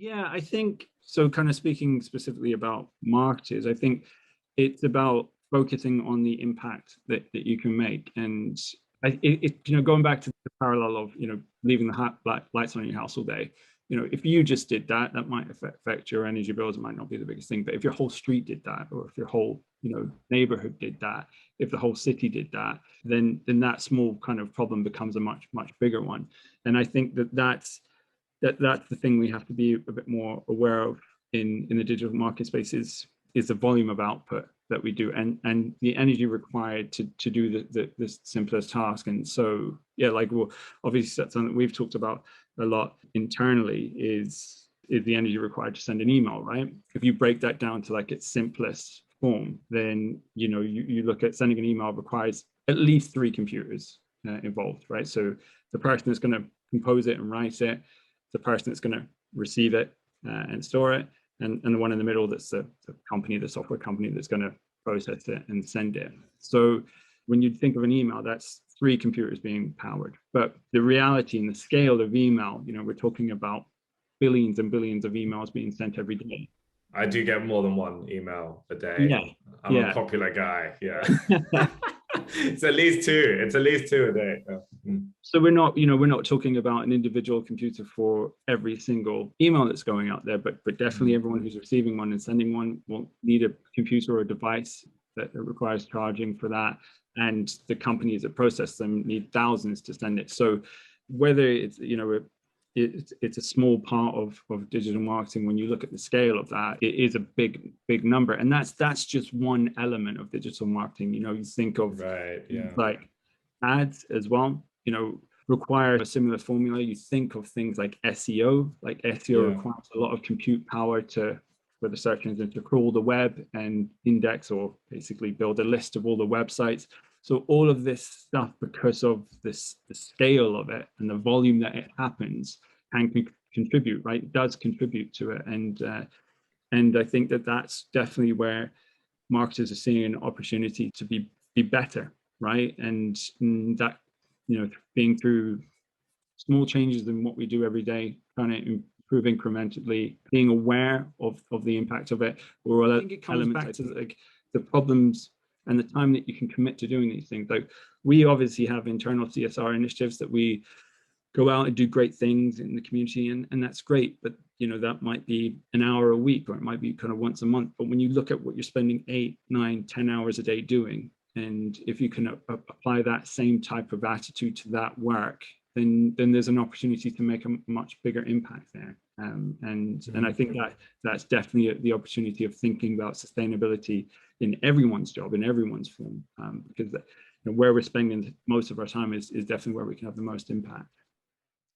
Yeah, I think so. Kind of speaking specifically about marketers, I think it's about focusing on the impact that you can make. And going back to the parallel of, leaving the lights on in your house all day, if you just did that, that might affect your energy bills. It might not be the biggest thing, but if your whole street did that, or if your whole, neighborhood did that, if the whole city did that, then that small kind of problem becomes a much, much bigger one. And I think that's the thing we have to be a bit more aware of in the digital market space is the volume of output that we do, and the energy required to do the simplest task. And so, yeah, like, well, obviously that's something that we've talked about a lot internally is the energy required to send an email, right? If you break that down to like its simplest form, then you look at sending an email requires at least three computers involved, right? So the person that's going to compose it and write it, the person that's going to receive it and store it, and the one in the middle that's the company, the software company that's going to process it and send it. So when you think of an email, that's three computers being powered. But the reality and the scale of email, we're talking about billions and billions of emails being sent every day. I do get more than one email a day. Yeah, I'm a yeah. popular guy. Yeah. It's at least two. It's at least two a day. Mm. So we're not talking about an individual computer for every single email that's going out there, but definitely everyone who's receiving one and sending one will need a computer or a device that requires charging for that, and the companies that process them need thousands to send it. So whether it's a small part of digital marketing, when you look at the scale of that, it is a big number, and that's just one element of digital marketing. You think of Right. Yeah. like ads as well, require a similar formula. You think of things like SEO. Like SEO Yeah. requires a lot of compute power for the search engine to crawl the web and index, or basically build a list of all the websites. So all of this stuff, because of the scale of it and the volume that it happens, can contribute, right? It does contribute to it. And I think that's definitely where marketers are seeing an opportunity to be better, right? And that, being through small changes in what we do every day, trying to improve incrementally, being aware of the impact of it, or I think it comes back to like the problems and the time that you can commit to doing these things. Like, we obviously have internal CSR initiatives that we go out and do great things in the community, and that's great, but that might be an hour a week, or it might be kind of once a month. But when you look at what you're spending 8, 9, 10 hours a day doing, and if you can apply that same type of attitude to that work, then there's an opportunity to make a much bigger impact there. And I think that's definitely the opportunity of thinking about sustainability in everyone's job, in everyone's form, because where we're spending most of our time is definitely where we can have the most impact.